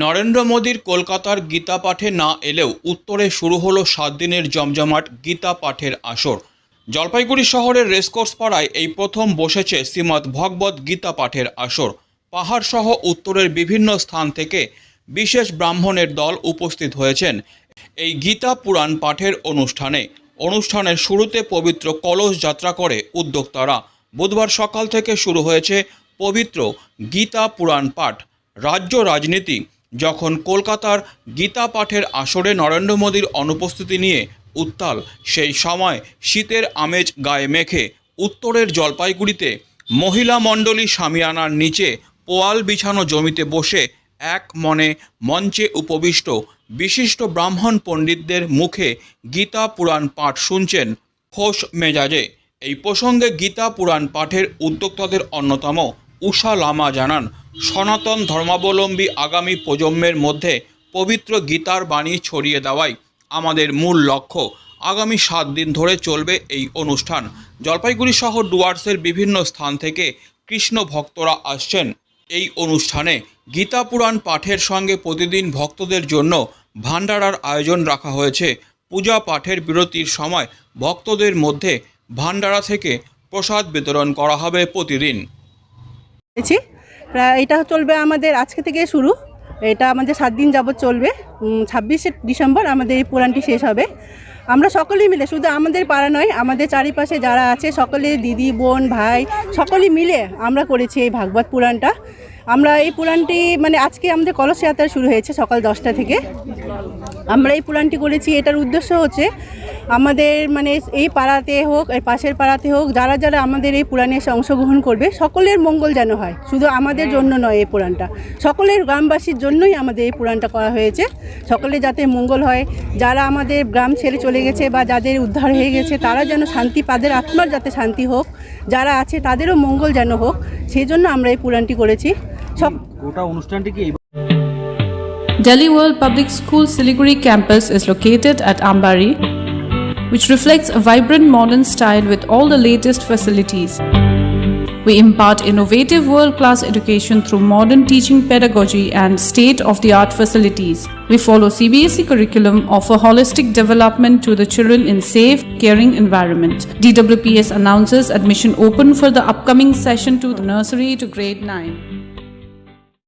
নরেন্দ্র মোদীর কলকাতার গীতা পাঠে না এলেও উত্তরে শুরু হলো 7 দিনের জমজমাট গীতা পাঠের আসর। জলপাইগুড়ি শহরের রেসকোর্স পাড়ায় এই প্রথম বসেছে শ্রীমদ্ ভগবত গীতা পাঠের আসর। পাহাড় সহ উত্তরের বিভিন্ন স্থান থেকে বিশেষ ব্রাহ্মণের দল উপস্থিত হয়েছেন এই গীতা পুরাণ পাঠের অনুষ্ঠানের শুরুতে পবিত্র কলস যাত্রা করে উদ্যোক্তারা। বুধবার সকাল থেকে শুরু হয়েছে পবিত্র গীতা পুরাণ পাঠ। রাজ্য রাজনীতি যখন কলকাতার গীতা পাঠের আসরে নরেন্দ্র মোদীর অনুপস্থিতি নিয়ে উত্তাল, সেই সময় শীতের আমেজ গায়ে মেখে উত্তরের জলপাইগুড়িতে মহিলা মণ্ডলী শামিয়ানার নিচে পোয়াল বিছানো জমিতে বসে এক মনে মঞ্চে উপবিষ্ট বিশিষ্ট ব্রাহ্মণ পণ্ডিতদের মুখে গীতা পুরাণ পাঠ শুনছেন খোশ মেজাজে। এই প্রসঙ্গে গীতা পুরাণ পাঠের উদ্যোক্তাদের অন্যতম উষা লামা জানান, সনাতন ধর্মাবলম্বী আগামী প্রজন্মের মধ্যে পবিত্র গীতার বাণী ছড়িয়ে দেওয়াই আমাদের মূল লক্ষ্য। আগামী 7 দিন ধরে চলবে এই অনুষ্ঠান। জলপাইগুড়ি সহ ডুয়ার্সের বিভিন্ন স্থান থেকে কৃষ্ণ ভক্তরা আসছেন এই অনুষ্ঠানে। গীতা পুরাণ পাঠের সঙ্গে প্রতিদিন ভক্তদের জন্য ভান্ডারার আয়োজন রাখা হয়েছে। পূজা পাঠের বিরতির সময় ভক্তদের মধ্যে ভান্ডারা থেকে প্রসাদ বিতরণ করা হবে প্রতিদিন। এটা চলবে আমাদের আজকে থেকে শুরু। এটা আমাদের 7 দিন যাবত চলবে। 26শে ডিসেম্বর আমাদের এই পুরাণটি শেষ হবে। আমরা সকলেই মিলে, শুধু আমাদের পাড়া নয়, আমাদের চারিপাশে যারা আছে সকলে, দিদি, বোন, ভাই, সকলেই মিলে আমরা করেছি এই ভাগবত পুরাণটা। আমরা এই পুরাণটি আজকে আমাদের কলস যাত্রা শুরু হয়েছে সকাল 10টা থেকে। আমরা এই পুরাণটি করেছি। এটার উদ্দেশ্য হচ্ছে আমাদের এই পাড়াতে হোক, এই পাশের পাড়াতে হোক, যারা যারা আমাদের এই পুরাণে অংশগ্রহণ করবে সকলের মঙ্গল যেন হয়। শুধু আমাদের জন্য নয়, এই পুরাণটা সকলের গ্রামবাসীর জন্যই আমাদের এই পুরাণটা করা হয়েছে। সকলে যাতে মঙ্গল হয়, যারা আমাদের গ্রাম ছেড়ে চলে গেছে বা যাদের উদ্ধার হয়ে গেছে তারা যেন শান্তি, তাদের আত্মার যাতে শান্তি হোক, যারা আছে তাদেরও মঙ্গল যেন হোক, সেই জন্য আমরা এই পুরাণটি করেছি। গোটা অনুষ্ঠানটি কি Delhi World Public School Siliguri campus is located at Ambari, which reflects a vibrant modern style with all the latest facilities. We impart innovative world-class education through modern teaching pedagogy and state-of-the-art facilities. We follow CBSE curriculum, offer holistic development to the children in safe, caring environment. DWPS announces admission open for the upcoming session to the nursery to grade 9.